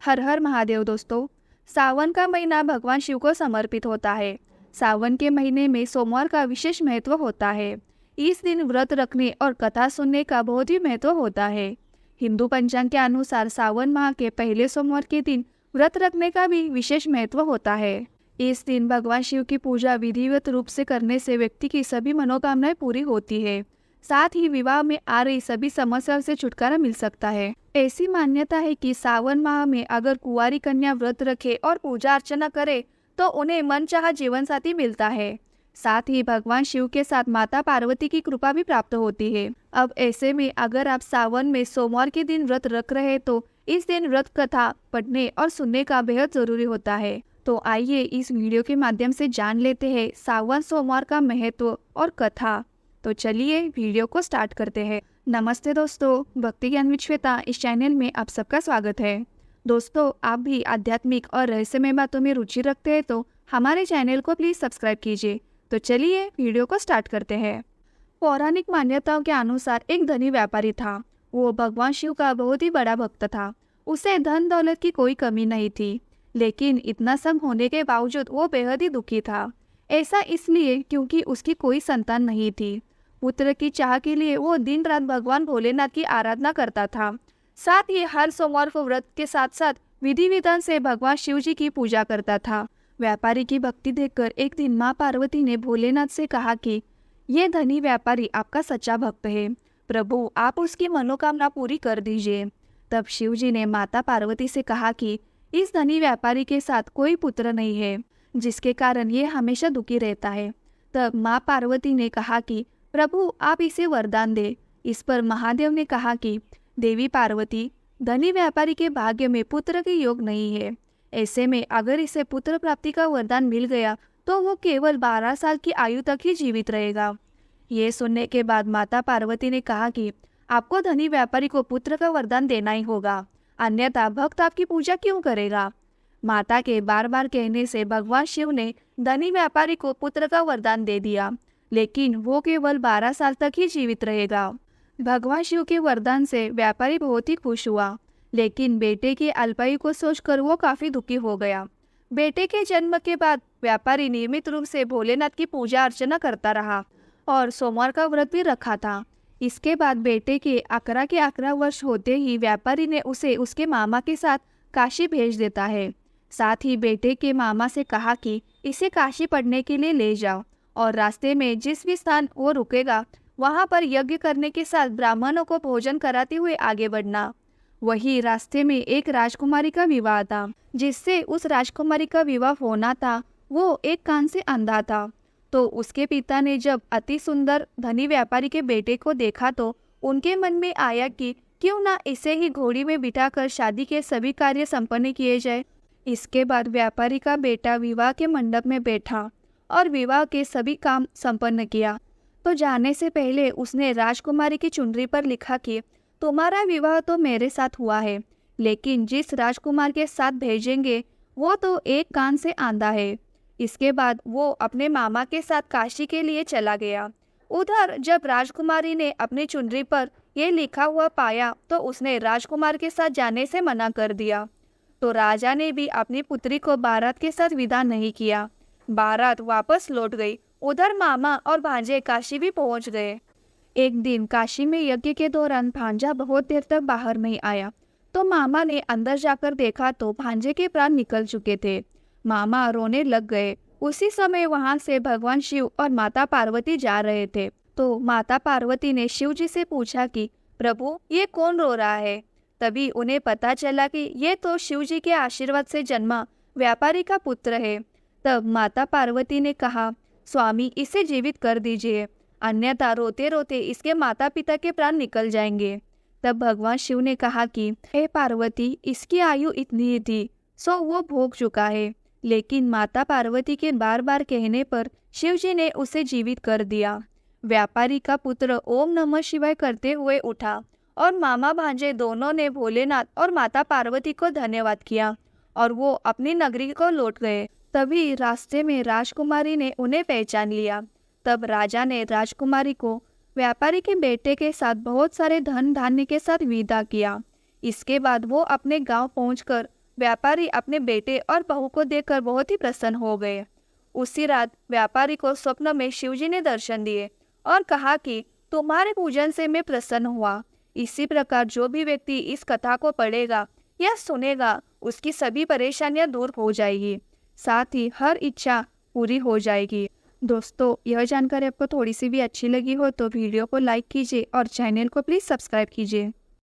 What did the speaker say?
हर हर महादेव दोस्तों। सावन का महीना भगवान शिव को समर्पित होता है। सावन के महीने में सोमवार का विशेष महत्व होता है। इस दिन व्रत रखने और कथा सुनने का बहुत ही महत्व होता है। हिंदू पंचांग के अनुसार सावन माह के पहले सोमवार के दिन व्रत रखने का भी विशेष महत्व होता है। इस दिन भगवान शिव की पूजा विधिवत रूप से करने से व्यक्ति की सभी मनोकामनाएं पूरी होती है। साथ ही विवाह में आ रही सभी समस्याओं से छुटकारा मिल सकता है। ऐसी मान्यता है कि सावन माह में अगर कुंवारी कन्या व्रत रखे और पूजा अर्चना करे तो उन्हें मनचाहा जीवन साथी मिलता है। साथ ही भगवान शिव के साथ माता पार्वती की कृपा भी प्राप्त होती है। अब ऐसे में अगर आप सावन में सोमवार के दिन व्रत रख रहे तो इस दिन व्रत कथा पढ़ने और सुनने का बेहद जरूरी होता है। तो आइए इस वीडियो के माध्यम से जान लेते हैं सावन सोमवार का महत्व और कथा। तो चलिए वीडियो को स्टार्ट करते हैं। नमस्ते दोस्तों, भक्ति ज्ञान विद श्वेता इस चैनल में आप सबका स्वागत है। दोस्तों, आप भी आध्यात्मिक और रहस्यमय बातों में रुचि रखते हैं तो हमारे चैनल को प्लीज सब्सक्राइब कीजिए। तो चलिए वीडियो को स्टार्ट करते हैं। पौराणिक मान्यताओं के अनुसार एक धनी व्यापारी था। वो भगवान शिव का बहुत ही बड़ा भक्त था। उसे धन दौलत की कोई कमी नहीं थी, लेकिन इतना सब होने के बावजूद वो बेहद ही दुखी था। ऐसा इसलिए क्योंकि उसकी कोई संतान नहीं थी। पुत्र की चाह के लिए वो दिन रात भगवान भोलेनाथ की आराधना करता था। साथ ही हर सोमवार को व्रत के साथ साथ विधि विधान से भगवान शिव जी की पूजा करता था। व्यापारी की भक्ति देखकर एक दिन माँ पार्वती ने भोलेनाथ से कहा कि ये धनी व्यापारी आपका सच्चा भक्त है, प्रभु आप उसकी मनोकामना पूरी कर दीजिए। तब शिव जी ने माता पार्वती से कहा कि इस धनी व्यापारी के साथ कोई पुत्र नहीं है, जिसके कारण ये हमेशा दुखी रहता है। तब माँ पार्वती ने कहा कि प्रभु आप इसे वरदान दे। इस पर महादेव ने कहा कि देवी पार्वती, धनी व्यापारी के भाग्य में पुत्र के योग नहीं है। ऐसे में अगर इसे पुत्र प्राप्ति का वरदान मिल गया तो वो केवल 12 साल की आयु तक ही जीवित रहेगा। ये सुनने के बाद माता पार्वती ने कहा कि आपको धनी व्यापारी को पुत्र का वरदान देना ही होगा, अन्यथा भक्त आपकी पूजा क्यों करेगा। माता के बार बार कहने से भगवान शिव ने धनी व्यापारी को पुत्र का वरदान दे दिया, लेकिन वो केवल 12 साल तक ही जीवित रहेगा। भगवान शिव के वरदान से व्यापारी बहुत ही खुश हुआ, लेकिन बेटे की अल्पायु को सोचकर वो काफी दुखी हो गया। बेटे के जन्म के बाद व्यापारी नियमित रूप से भोलेनाथ की पूजा अर्चना करता रहा और सोमवार का व्रत भी रखा था। इसके बाद बेटे के 11 वर्ष होते ही व्यापारी ने उसे उसके मामा के साथ काशी भेज देता है। साथ ही बेटे के मामा से कहा कि इसे काशी पढ़ने के लिए ले जाओ और रास्ते में जिस भी स्थान वो रुकेगा वहां पर यज्ञ करने के साथ ब्राह्मणों को भोजन कराते हुए आगे बढ़ना। वही रास्ते में एक राजकुमारी का विवाह था। जिससे उस राजकुमारी का विवाह होना था वो एक कान से अंधा था। तो उसके पिता ने जब अति सुंदर धनी व्यापारी के बेटे को देखा तो उनके मन में आया कि क्यों ना इसे ही घोड़ी में बिठाकर शादी के सभी कार्य संपन्न किए जाए। इसके बाद व्यापारी का बेटा विवाह के मंडप में बैठा और विवाह के सभी काम संपन्न किया। तो जाने से पहले उसने राजकुमारी की चुनरी पर लिखा कि तुम्हारा विवाह तो मेरे साथ हुआ है, लेकिन जिस राजकुमार के साथ भेजेंगे वो तो एक कान से आंधा है। इसके बाद वो अपने मामा के साथ काशी के लिए चला गया। उधर जब राजकुमारी ने अपनी चुनरी पर यह लिखा हुआ पाया तो उसने राजकुमार के साथ जाने से मना कर दिया। तो राजा ने भी अपनी पुत्री को बारात के साथ विदा नहीं किया। बारात वापस लौट गई। उधर मामा और भांजे काशी भी पहुंच गए। एक दिन काशी में यज्ञ के दौरान भांजा बहुत देर तक बाहर नहीं आया। तो मामा ने अंदर जाकर देखा तो भांजे के प्राण निकल चुके थे। मामा रोने लग गए। उसी समय वहां से भगवान शिव और माता पार्वती जा रहे थे। तो माता पार्वती ने शिव जी से पूछा कि प्रभु ये कौन रो रहा है। तभी उन्हें पता चला कि ये तो शिव जी के आशीर्वाद से जन्मा व्यापारी का पुत्र है। तब माता पार्वती ने कहा, स्वामी इसे जीवित कर दीजिए, अन्यथा रोते रोते इसके माता पिता के प्राण निकल जाएंगे। तब भगवान शिव ने कहा कि हे पार्वती, इसकी आयु इतनी ही थी, सो वो भोग चुका है। लेकिन माता पार्वती के बार बार कहने पर शिव जी ने उसे जीवित कर दिया। व्यापारी का पुत्र ओम नमः शिवाय करते हुए उठा और मामा भांजे दोनों ने भोलेनाथ और माता पार्वती को धन्यवाद किया और वो अपनी नगरी को लौट गए। तभी रास्ते में राजकुमारी ने उन्हें पहचान लिया। तब राजा ने राजकुमारी को व्यापारी के बेटे के साथ बहुत सारे धन धान्य के साथ विदा किया। इसके बाद वो अपने गांव पहुंचकर व्यापारी अपने बेटे और बहू को देखकर बहुत ही प्रसन्न हो गए। उसी रात व्यापारी को स्वप्न में शिवजी ने दर्शन दिए और कहा कि तुम्हारे पूजन से मैं प्रसन्न हुआ। इसी प्रकार जो भी व्यक्ति इस कथा को पढ़ेगा या सुनेगा उसकी सभी परेशानियां दूर हो जाएगी, साथ ही हर इच्छा पूरी हो जाएगी। दोस्तों, यह जानकारी आपको थोड़ी सी भी अच्छी लगी हो तो वीडियो को लाइक कीजिए और चैनल को प्लीज़ सब्सक्राइब कीजिए।